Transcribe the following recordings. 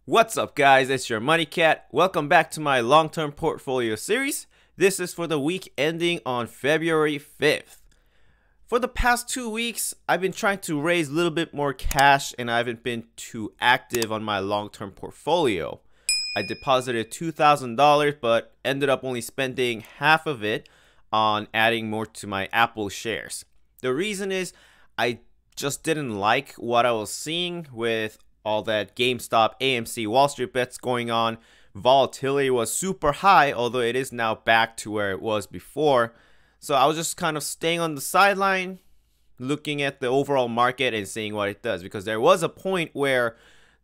What's up guys, it's your Money Cat. Welcome back to my long-term portfolio series. This is for the week ending on February 5th. For the past 2 weeks, I've been trying to raise a little bit more cash and I haven't been too active on my long-term portfolio. I deposited $2,000 but ended up only spending half of it on adding more to my Apple shares. The reason is I just didn't like what I was seeing with all that GameStop, AMC, Wall Street bets going on. Volatility was super high, although it is now back to where it was before. So I was just kind of staying on the sideline, looking at the overall market and seeing what it does. Because there was a point where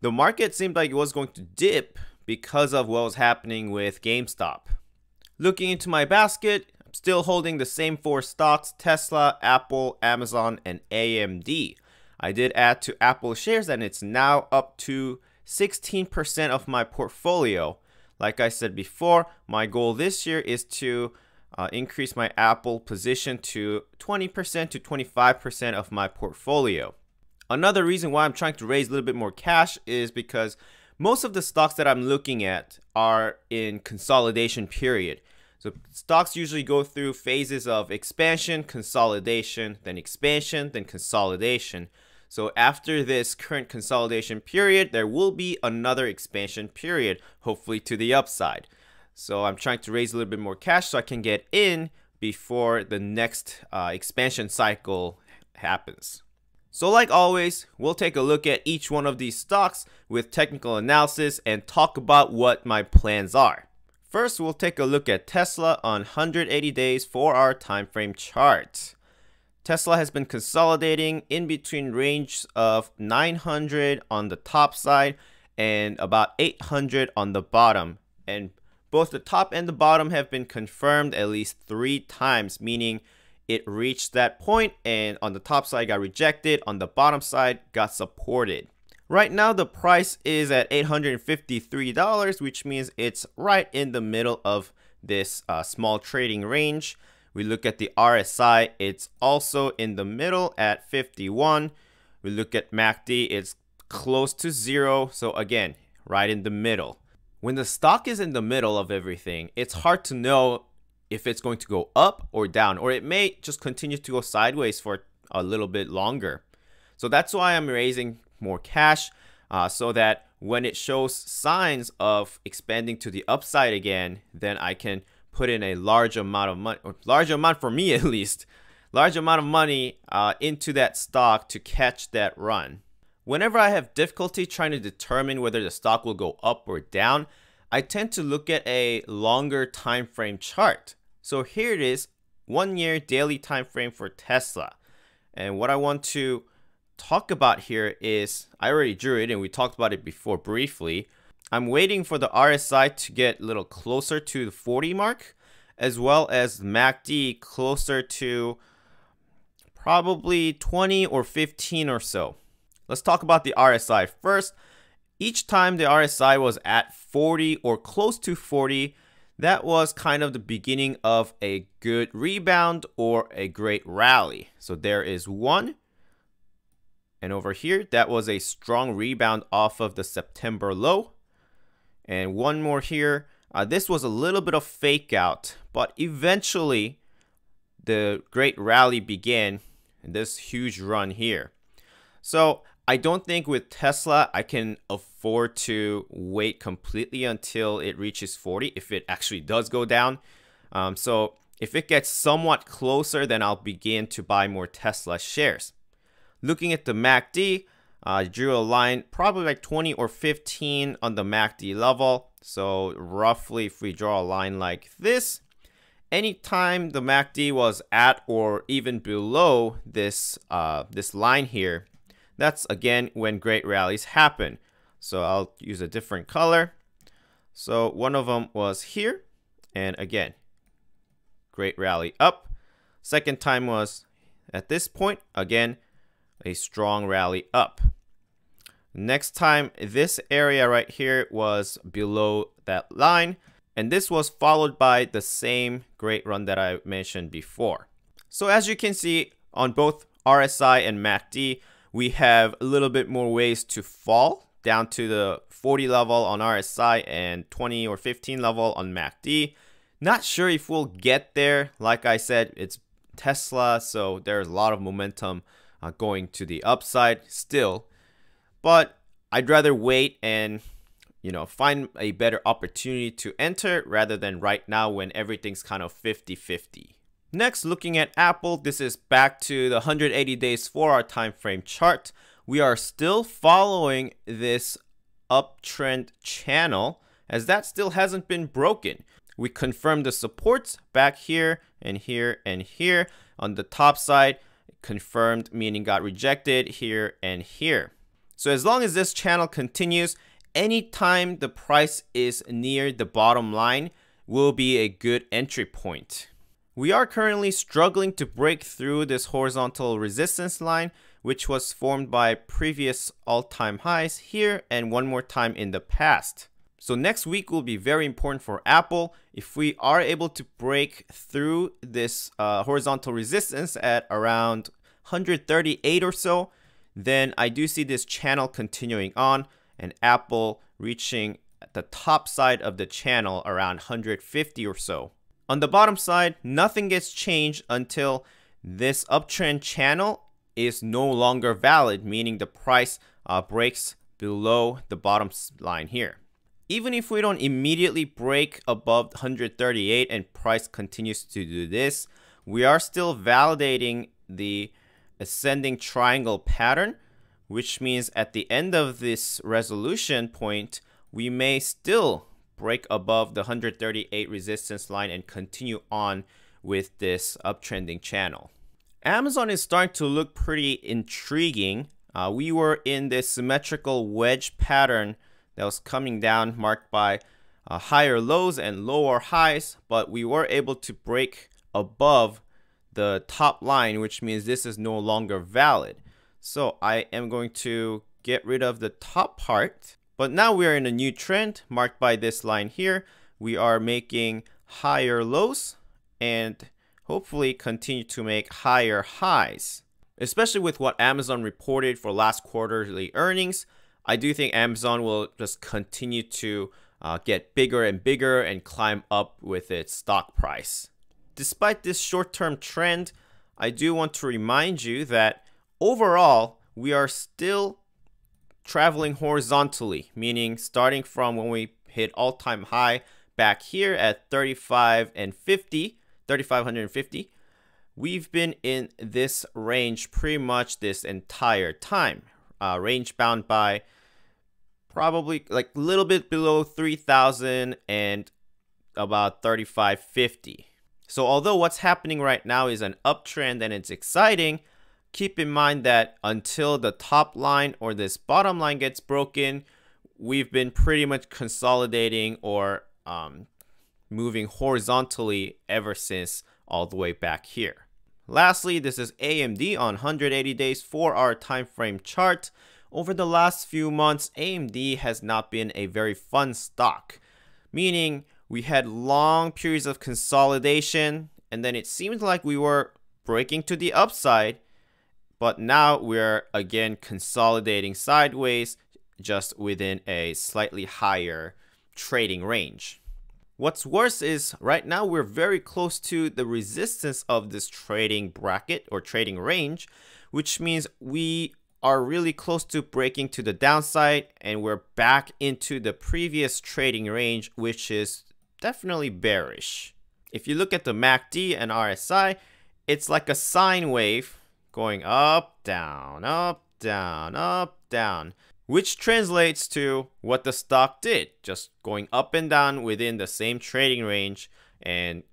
the market seemed like it was going to dip because of what was happening with GameStop. Looking into my basket, I'm still holding the same 4 stocks: Tesla, Apple, Amazon, and AMD. I did add to Apple shares and it's now up to 16% of my portfolio. Like I said before, my goal this year is to increase my Apple position to 20% to 25% of my portfolio. Another reason why I'm trying to raise a little bit more cash is because most of the stocks that I'm looking at are in consolidation period. So stocks usually go through phases of expansion, consolidation, then expansion, then consolidation. So after this current consolidation period, there will be another expansion period, hopefully to the upside. So I'm trying to raise a little bit more cash so I can get in before the next expansion cycle happens. So like always, we'll take a look at each one of these stocks with technical analysis and talk about what my plans are. First, we'll take a look at Tesla on 180 days 4-hour time frame chart. Tesla has been consolidating in between range of 900 on the top side and about 800 on the bottom. And both the top and the bottom have been confirmed at least 3 times, meaning it reached that point and on the top side got rejected, on the bottom side got supported. Right now the price is at $853, which means it's right in the middle of this small trading range. We look at the RSI, it's also in the middle at 51. We look at MACD, it's close to 0. So again, right in the middle. When the stock is in the middle of everything, it's hard to know if it's going to go up or down, or it may just continue to go sideways for a little bit longer. So that's why I'm raising more cash so that when it shows signs of expanding to the upside again, then I can put in a large amount of money, or large amount for me at least, large amount of money into that stock to catch that run. Whenever I have difficulty trying to determine whether the stock will go up or down, I tend to look at a longer time frame chart. So here it is, 1 year daily time frame for Tesla. And what I want to talk about here is, I already drew it and we talked about it before briefly. I'm waiting for the RSI to get a little closer to the 40 mark, as well as MACD closer to probably 20 or 15 or so. Let's talk about the RSI first. Each time the RSI was at 40 or close to 40, that was kind of the beginning of a good rebound or a great rally. So there is one. And over here, that was a strong rebound off of the September low. And one more here. This was a little bit of fake out, but eventually the great rally began in this huge run here. So I don't think with Tesla I can afford to wait completely until it reaches 40 if it actually does go down. So if it gets somewhat closer, then I'll begin to buy more Tesla shares. Looking at the MACD, I drew a line probably like 20 or 15 on the MACD level. So roughly if we draw a line like this, anytime the MACD was at or even below this line here, that's again when great rallies happen. So I'll use a different color. So one of them was here, and again, great rally up. Second time was at this point, again, a strong rally up. Next time, this area right here was below that line, and this was followed by the same great run that I mentioned before. So as you can see on both RSI and MACD, we have a little bit more ways to fall down to the 40 level on RSI and 20 or 15 level on MACD. Not sure if we'll get there. Like I said, it's Tesla, so there's a lot of momentum going to the upside still. But I'd rather wait and find a better opportunity to enter rather than right now when everything's kind of 50-50. Next, looking at Apple, this is back to the 180 days 4-hour time frame chart. We are still following this uptrend channel as that still hasn't been broken. We confirmed the supports back here and here and here. On the top side, confirmed meaning got rejected here and here. So as long as this channel continues, anytime the price is near the bottom line will be a good entry point. We are currently struggling to break through this horizontal resistance line, which was formed by previous all-time highs here and one more time in the past. So next week will be very important for Apple. If we are able to break through this horizontal resistance at around 138 or so, then I do see this channel continuing on and Apple reaching the top side of the channel around 150 or so. On the bottom side, nothing gets changed until this uptrend channel is no longer valid, meaning the price breaks below the bottom line here. Even if we don't immediately break above 138 and price continues to do this, we are still validating the ascending triangle pattern, which means at the end of this resolution point, we may still break above the 138 resistance line and continue on with this uptrending channel. Amazon is starting to look pretty intriguing. We were in this symmetrical wedge pattern that was coming down, marked by higher lows and lower highs, but we were able to break above the top line, which means this is no longer valid. So I am going to get rid of the top part. But now we are in a new trend marked by this line here. We are making higher lows and hopefully continue to make higher highs. Especially with what Amazon reported for last quarterly earnings, I do think Amazon will just continue to get bigger and bigger and climb up with its stock price. Despite this short-term trend, I do want to remind you that overall, we are still traveling horizontally, meaning starting from when we hit all-time high back here at 3,550, we've been in this range pretty much this entire time, range bound by probably like a little bit below 3,000 and about 3,550. So although what's happening right now is an uptrend and it's exciting, keep in mind that until the top line or this bottom line gets broken, we've been pretty much consolidating or moving horizontally ever since all the way back here. Lastly, this is AMD on 180 days 4-hour time frame chart. Over the last few months, AMD has not been a very fun stock, meaning we had long periods of consolidation and then it seemed like we were breaking to the upside, but now we're again consolidating sideways just within a slightly higher trading range. What's worse is right now we're very close to the resistance of this trading bracket or trading range, which means we are really close to breaking to the downside and we're back into the previous trading range, which is definitely bearish. If you look at the MACD and RSI, it's like a sine wave going up, down, up, down, up, down, which translates to what the stock did, just going up and down within the same trading range and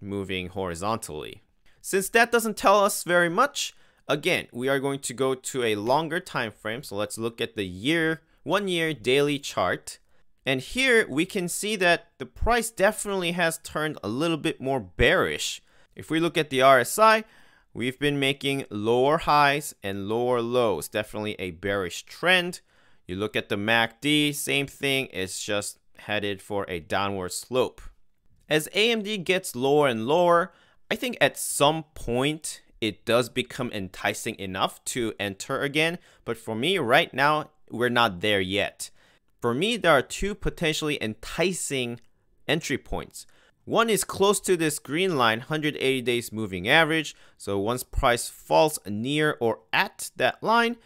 moving horizontally. Since that doesn't tell us very much, again, we are going to go to a longer time frame. So let's look at the 1 year daily chart. And here we can see that the price definitely has turned a little bit more bearish. If we look at the RSI, we've been making lower highs and lower lows, definitely a bearish trend. You look at the MACD, same thing, it's just headed for a downward slope. As AMD gets lower and lower, I think at some point it does become enticing enough to enter again. But for me right now, we're not there yet. For me, there are two potentially enticing entry points. One is close to this green line, 180 days moving average. So once price falls near or at that line,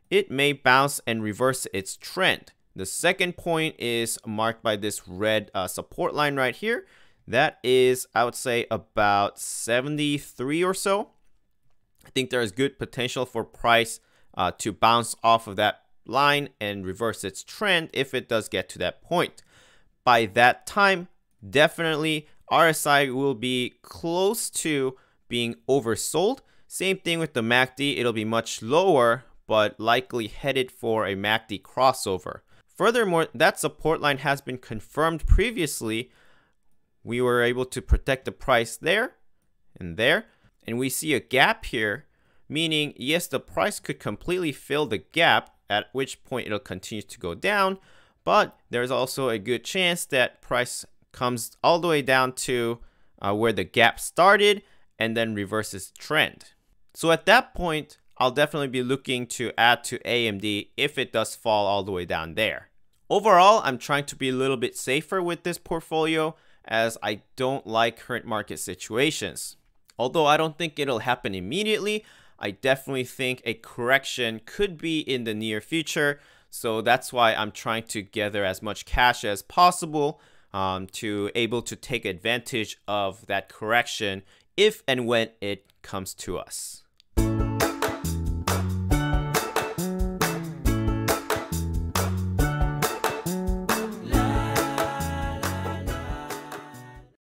it may bounce and reverse its trend. The second point is marked by this red support line right here. That is, I would say, about 73 or so. I think there is good potential for price to bounce off of that line and reverse its trend if it does get to that point. By that time, definitely RSI will be close to being oversold. Same thing with the MACD. It'll be much lower, but likely headed for a MACD crossover. Furthermore, that support line has been confirmed previously. We were able to protect the price there and there. And we see a gap here, meaning, yes, the price could completely fill the gap, at which point it'll continue to go down. But there's also a good chance that price comes all the way down to where the gap started and then reverses trend. So at that point, I'll definitely be looking to add to AMD if it does fall all the way down there. Overall, I'm trying to be a little bit safer with this portfolio as I don't like current market situations. Although I don't think it'll happen immediately, I definitely think a correction could be in the near future. So that's why I'm trying to gather as much cash as possible to able to take advantage of that correction if and when it comes to us.